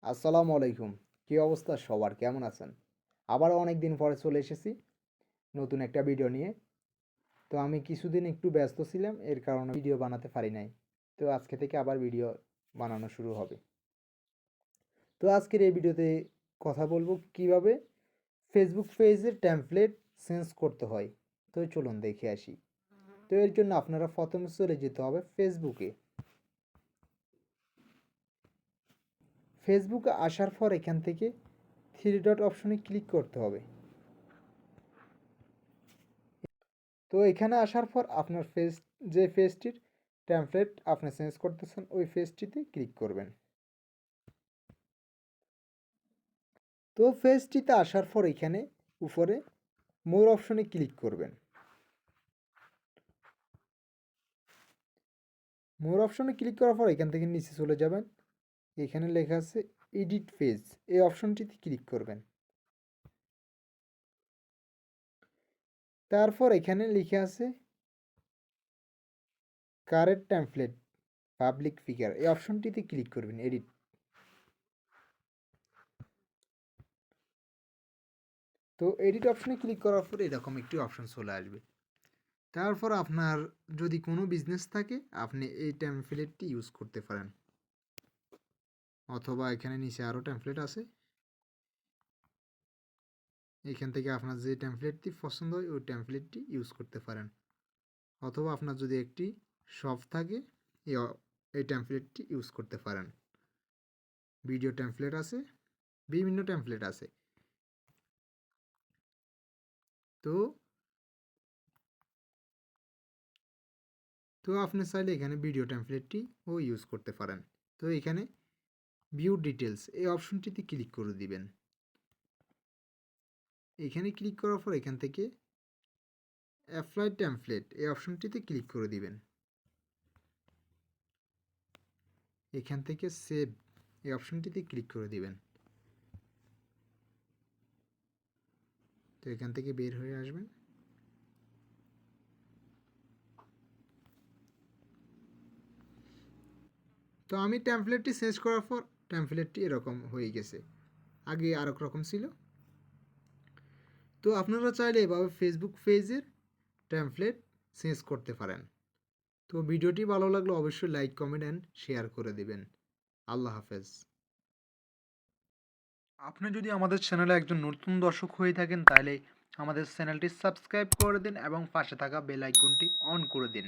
আসসালামু আলাইকুম। কী অবস্থা সবার? কেমন আছেন? আবারও অনেক দিন পরে চলে এসেছি নতুন একটা ভিডিও নিয়ে। তো আমি কিছুদিন একটু ব্যস্ত ছিলাম, এর কারণে ভিডিও বানাতে পারি নাই। তো আজকে থেকে আবার ভিডিও বানানো শুরু হবে। তো আজকের এই ভিডিওতে কথা বলবো কিভাবে ফেসবুক পেজের টেমপ্লেট চেঞ্জ করতে হয়। তো চলুন দেখে আসি। তো এর জন্য আপনারা প্রথমে চলে যেতে হবে ফেসবুকে। ফেসবুকে আসার পর এখান থেকে থ্রি ডট অপশনে ক্লিক করতে হবে। তো এখানে আসার পর আপনার যে পেজটির টেমপ্লেট আপনি চেঞ্জ করতেছেন ওই পেজটিতে ক্লিক করবেন। তো পেজটিতে আসার পর এখানে উপরে মোর অপশনে ক্লিক করবেন। মোর অপশনে ক্লিক করার পর এখান থেকে নিচে চলে যাবেন, এখানে লেখা আছে এডিট পেজ, এই অপশনটিতে ক্লিক করবেন। তারপর এখানে লিখে আছে কারেন্ট টেমপ্লেট পাবলিক ফিগার, এই অপশনটিতে ক্লিক করবেন এডিট। তো এডিট অপশনে ক্লিক করার পর এরকম একটি অপশন চলে আসবে। তারপর আপনার যদি কোনো বিজনেস থাকে আপনি এই টেমপ্লেটটি ইউজ করতে পারেন, অথবা এখানে নিচে আরও টেমপ্লেট আছে, এখান থেকে আপনার যে টেমপ্লেটটি পছন্দ হয় ওই টেমপ্লেটটি ইউজ করতে পারেন, অথবা আপনার যদি একটি শপ থাকে এই টেমপ্লেটটি ইউজ করতে পারেন। ভিডিও টেমপ্লেট আছে, বিভিন্ন টেমপ্লেট আছে। তো তো আপনি চাইলে এখানে ভিডিও টেমপ্লেটটি ও ইউজ করতে পারেন। তো এখানে ভিউ ডিটেলস এই অপশনটিতে ক্লিক করে দিবেন। এখানে ক্লিক করার পর এখান থেকে অ্যাপ্লাই টেমপ্লেট এই অপশনটিতে ক্লিক করে দিবেন। এখান থেকে সেভ এই অপশনটিতে ক্লিক করে দিবেন। তো এখান থেকে বের হয়ে আসবেন। তো আমি টেমপ্লেটটি চেঞ্জ করার পর টেমপ্লেটটি এরকম হয়ে গেছে, আগে আরেক রকম ছিল। তো আপনারা চাইলে এভাবে ফেসবুক পেজের টেমপ্লেট চেঞ্জ করতে পারেন। তো ভিডিওটি ভালো লাগলে অবশ্যই লাইক, কমেন্ট অ্যান্ড শেয়ার করে দিবেন। আল্লাহ হাফেজ। আপনি যদি আমাদের চ্যানেলে একজন নতুন দর্শক হয়ে থাকেন তাহলে আমাদের চ্যানেলটি সাবস্ক্রাইব করে দিন এবং পাশে থাকা বেল আইকনটি অন করে দিন।